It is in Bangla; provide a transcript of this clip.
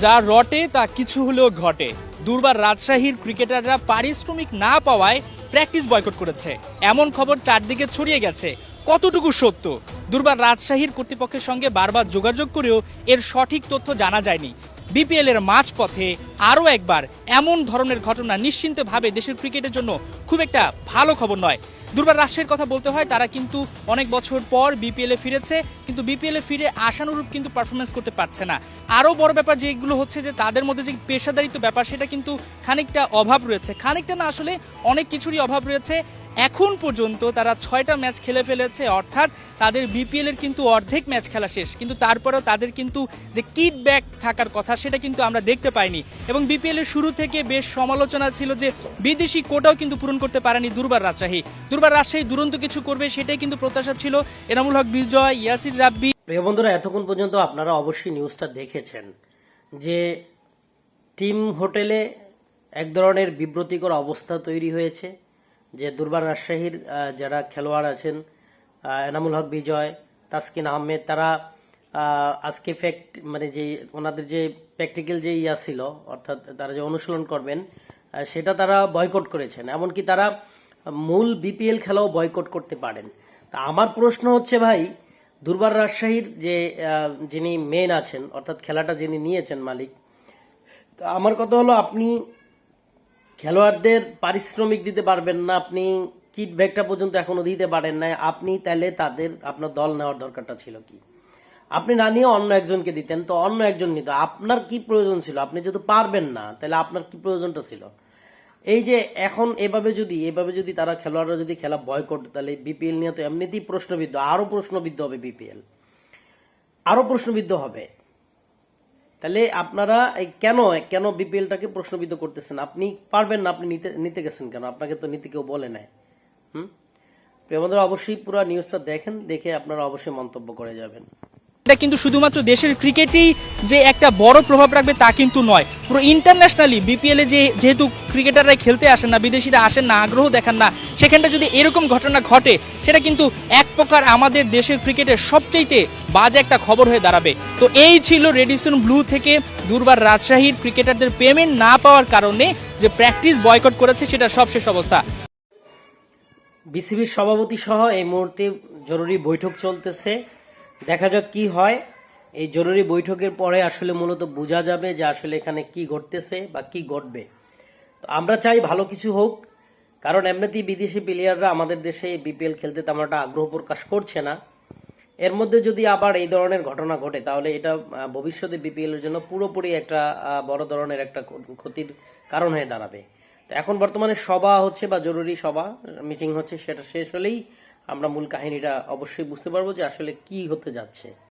যা রটে তা কিছু হলেও ঘটে। দুর্বার রাজশাহীর ক্রিকেটাররা পারিশ্রমিক না পাওয়ায় প্র্যাকটিস বয়কট করেছে, এমন খবর চারদিকে ছড়িয়ে গেছে। কতটুকু সত্য? দুর্বার রাজশাহীর কর্তৃপক্ষের সঙ্গে বারবার যোগাযোগ করেও এর সঠিক তথ্য জানা যায়নি। বিপিএল এর মাঝপথে আরও একবার এমন ধরনের ঘটনা নিশ্চিন্তভাবে দেশের ক্রিকেটের জন্য খুব একটা ভালো খবর নয়। দুর্বার রাজশাহীর কথা বলতে হয়, তারা কিন্তু অনেক বছর পর বিপিএল এ ফিরেছে, কিন্তু বিপিএল এ ফিরে আশানুরূপ কিন্তু পারফরমেন্স করতে পারছে না। আরও বড় ব্যাপার যেগুলো হচ্ছে যে তাদের মধ্যে যে পেশাদারিত্ব ব্যাপার সেটা কিন্তু খানিকটা অভাব রয়েছে, খানিকটা না আসলে অনেক কিছুরই অভাব রয়েছে। এখন পর্যন্ত তারা 6টা ম্যাচ খেলে ফেলেছে, অর্থাৎ তাদের বিপিএল এর কিন্তু অর্ধেক ম্যাচ খেলা শেষ, কিন্তু তারপরেও তাদের কিন্তু যে কিট ব্যাক থাকার কথা সেটা কিন্তু আমরা দেখতে পাইনি। এবং বিপিএল এর শুরু থেকে বেশ সমালোচনা ছিল যে বিদেশি কোটাও কিন্তু পূরণ করতে পারেনি দুর্বার রাজশাহী। দুর্বার রাজশাহী দুরন্ত কিছু করবে সেটাই কিন্তু প্রত্যাশা ছিল এনামুল হক বিজয়, ইয়াসির রাব্বি। প্রিয় বন্ধুরা, এতক্ষণ পর্যন্ত আপনারা অবশ্যই নিউজটা দেখেছেন যে টিম হোটেলে এক ধরনের বিব্রতিকর অবস্থা তৈরি হয়েছে, যে দুর্বার রাজশাহীর যারা খেলোয়াড় আছেন, এনামুল হক বিজয়, তাসকিন আহমেদ, তারা আজকে মানে যে ওনাদের যে প্র্যাকটিক্যাল যে ছিল, অর্থাৎ তারা যে অনুশীলন করবেন সেটা তারা বয়কট করেছেন। এমনকি তারা মূল বিপিএল খেলাও বয়কট করতে পারেন। তা আমার প্রশ্ন হচ্ছে ভাই, দুর্বার রাজশাহীর যে যিনি মেন আছেন, অর্থাৎ খেলাটা যিনি নিয়েছেন মালিক, আমার কথা হলো আপনি খেলোয়াড়দের পারিশ্রমিক দিতে পারবেন না, আপনি কিট ব্যাগটা পর্যন্ত এখনো দিতে পারেন না, আপনি তাহলে আপনার দল নেওয়ার দরকারটা ছিল কি? আপনি না নিয়ে অন্য একজনকে দিতেন, তো অন্য একজন নিত। আপনার কি প্রয়োজন ছিল? আপনি যেহেতু পারবেন না, তাহলে আপনার কি প্রয়োজনটা ছিল? এই যে এখন এভাবে যদি তারা খেলোয়াড়রা যদি খেলা বয়কট, তাহলে বিপিএল নিয়ে তো এমনিতেই প্রশ্নবিদ্ধ, আরো প্রশ্নবিদ্ধ হবে বিপিএল, আরো প্রশ্নবিদ্ধ হবে। তাহলে আপনারা কেন বিপিএলটাকে প্রশ্নবিদ্ধ করতেছেন? আপনি পারবেন না, আপনি নিতে গেছেন কেন? আপনাকে তো নিতে কেউ বলে নাই। প্রিয় বন্ধুরা, অবশ্যই পুরো নিউজটা দেখেন, দেখে আপনারা অবশ্যই মন্তব্য করে যাবেন। এটা কিন্তু শুধুমাত্র দেশের ক্রিকেটেই যে একটা বড় প্রভাব রাখবে তা কিন্তু নয়, পুরো ইন্টারন্যাশনালি বিপিএল এ যেহেতু ক্রিকেটাররা খেলতে আসেন না, বিদেশিরা আসেন না, আগ্রহ দেখান না, সেখানটা যদি এরকম ঘটনা ঘটে সেটা কিন্তু এক প্রকার আমাদের দেশের ক্রিকেটের সবচেয়ে বাজে একটা খবর হয়ে দাঁড়াবে। তো এই ছিল রেডিসন ব্লু থেকে দুর্বার রাজশাহীর ক্রিকেটারদের পেমেন্ট না পাওয়ার কারণে যে প্র্যাকটিস বয়কট করেছে সেটা সবশেষ অবস্থা। বিসিবির সভাপতি সহ এই মুহূর্তে জরুরি বৈঠক চলতেছে, দেখা যাক কি হয়। এই জরুরি বৈঠকের পরে আসলে মূলত বোঝা যাবে যে আসলে এখানে কি ঘটতেছে বা কি ঘটবে। তো আমরা চাই ভালো কিছু হোক, কারণ এমনিতেই বিদেশি প্লেয়াররা আমাদের দেশে বিপিএল খেলতে তেমন একটা আগ্রহ প্রকাশ করছে না। এর মধ্যে যদি আবার এই ধরনের ঘটনা ঘটে, তাহলে এটা ভবিষ্যতে বিপিএল এর জন্য পুরোপুরি একটা বড় ধরনের একটা ক্ষতির কারণ হয়ে দাঁড়াবে। তো এখন বর্তমানে সভা হচ্ছে বা জরুরি সভা মিটিং হচ্ছে, সেটা শেষ হলেই আমরা মূল কাহিনীটা অবশ্যই বুঝতে পারবো যে আসলে কি হতে যাচ্ছে।